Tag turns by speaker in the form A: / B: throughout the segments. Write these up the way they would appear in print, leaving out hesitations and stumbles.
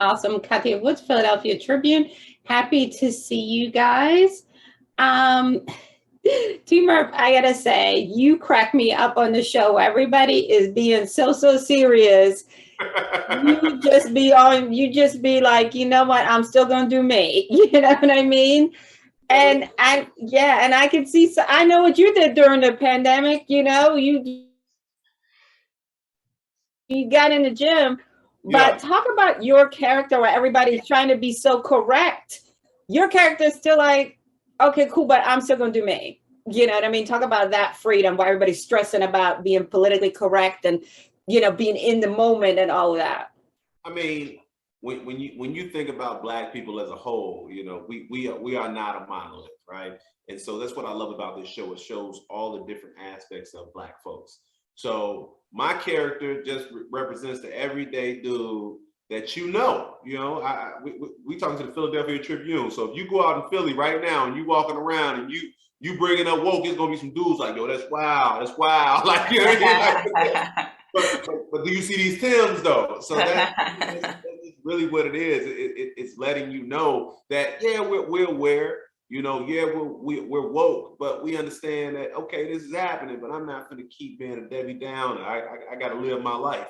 A: Awesome. Kathy Woods, Philadelphia Tribune. Happy to see you guys. Um, t.murph, I gotta say, you crack me up on the show. Everybody is being so serious. You just be like, you know what, I'm still gonna do me. You know what I mean? And I can see, so I know what you did during the pandemic, you got in the gym, but
B: Yeah.
A: talk about your character where everybody's trying to be so correct. Your character is still like, okay, cool, but I'm still gonna do me. You know what I mean? Talk about that freedom where everybody's stressing about being politically correct and being in the moment and all of that.
B: I mean, when you think about Black people as a whole, we are not a monolith, right? And so that's what I love about this show. It shows all the different aspects of Black folks. So my character just represents the everyday dude that we talking to the Philadelphia Tribune. So if you go out in Philly right now and you walking around and you bringing up woke, it's gonna be some dudes like, yo, that's wild, that's wild. Like, you know what I mean? Like, but do you see these Tims though? So that's really what it is. It's letting you know that yeah, we're aware. Yeah, we're woke, but we understand that okay, this is happening, but I'm not going to keep being a Debbie Downer. I got to live my life.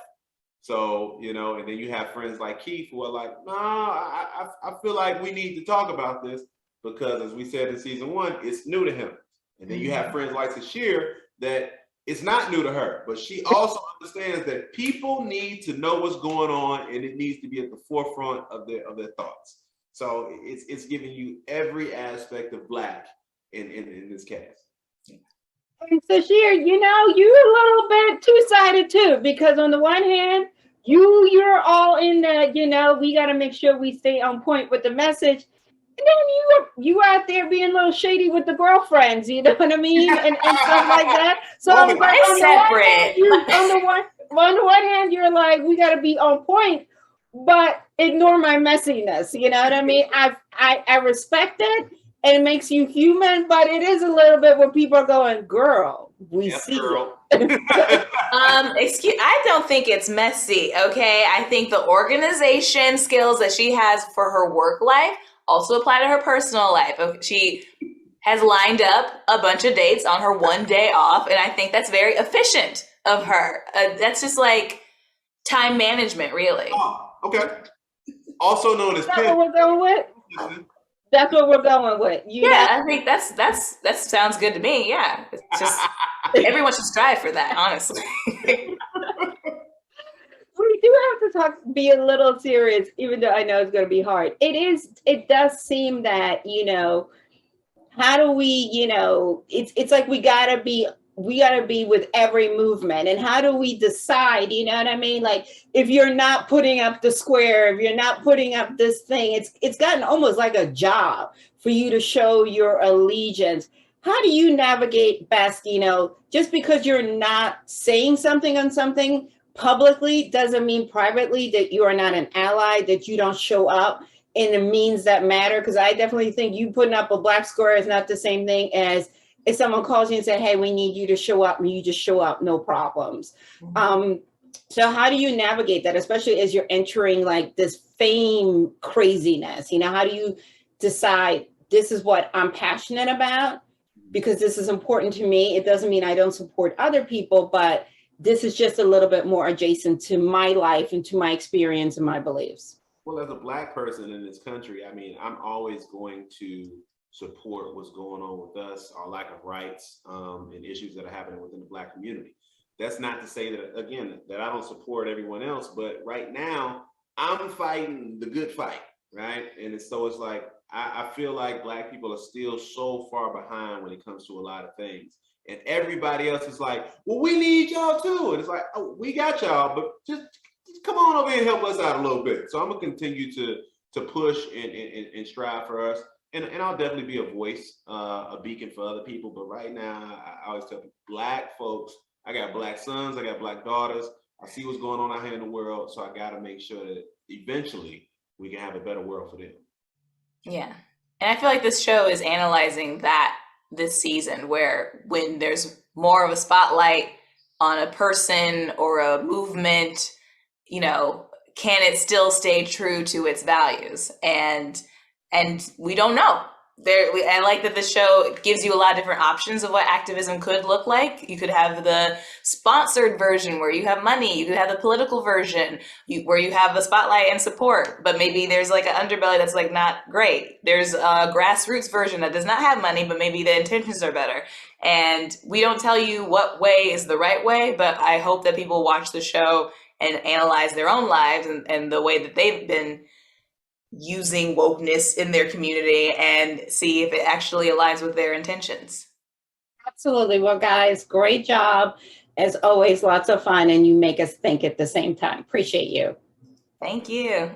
B: So and then you have friends like Keith who are like, no, I feel like we need to talk about this because as we said in season one, it's new to him. And then you have friends like Sasheer that it's not new to her, but she also understands that people need to know what's going on and it needs to be at the forefront of their thoughts. So it's giving you every aspect of Black in this cast.
A: And Sashir, you're a little bit two-sided too, because on the one hand, you're all in that, we got to make sure we stay on point with the message. And then you out there being a little shady with the girlfriends, you know what I mean, and stuff like that. So I was like, on the one hand, you're like, we got to be on point, but ignore my messiness. You know what I mean? I respect it. And it makes you human, but it is a little bit where people are going, girl, we
B: Yes,
A: see
B: girl.
C: I don't think it's messy, okay? I think the organization skills that she has for her work life also apply to her personal life. She has lined up a bunch of dates on her one day off, and I think that's very efficient of her. That's just like time management, really.
B: Oh, okay. Also known as
A: That's what we're going with. That's what we're going with.
C: I think that sounds good to me. Yeah, it's just everyone should strive for that, honestly.
A: We do have to be a little serious, even though I know it's going to be hard. It does seem that, how do we, it's like we got to be with every movement. And how do we decide, you know what I mean? Like if you're not putting up the square, if you're not putting up this thing, it's gotten almost like a job for you to show your allegiance. How do you navigate best, just because you're not saying something on something publicly doesn't mean privately that you are not an ally, that you don't show up in the means that matter. Because I definitely think you putting up a black square is not the same thing as if someone calls you and say, hey, we need you to show up, and you just show up, no problems. So how do you navigate that, especially as you're entering like this fame craziness? How do you decide this is what I'm passionate about because this is important to me? It doesn't mean I don't support other people, but this is just a little bit more adjacent to my life and to my experience and my beliefs.
B: Well, as a Black person in this country, I mean, I'm always going to support what's going on with us, our lack of rights, and issues that are happening within the Black community. That's not to say that, again, that I don't support everyone else, but right now I'm fighting the good fight, right? And it's like, I feel like Black people are still so far behind when it comes to a lot of things. And everybody else is like, well, we need y'all too. And it's like, oh, we got y'all, but just come on over here and help us out a little bit. So I'm gonna continue to push and strive for us. And I'll definitely be a voice, a beacon for other people. But right now, I always tell people, Black folks, I got Black sons, I got Black daughters. I see what's going on out here in the world. So I gotta make sure that eventually we can have a better world for them.
C: Yeah. And I feel like this show is analyzing that this season, where when there's more of a spotlight on a person or a movement, can it still stay true to its values? And we don't know. I like that the show gives you a lot of different options of what activism could look like. You could have the sponsored version where you have money. You could have the political version where you have the spotlight and support, but maybe there's like an underbelly that's like not great. There's a grassroots version that does not have money, but maybe the intentions are better. And we don't tell you what way is the right way, but I hope that people watch the show and analyze their own lives and the way that they've been using wokeness in their community and see if it actually aligns with their intentions.
A: Absolutely. Well, guys, great job. As always, lots of fun, and you make us think at the same time. Appreciate you.
C: Thank you.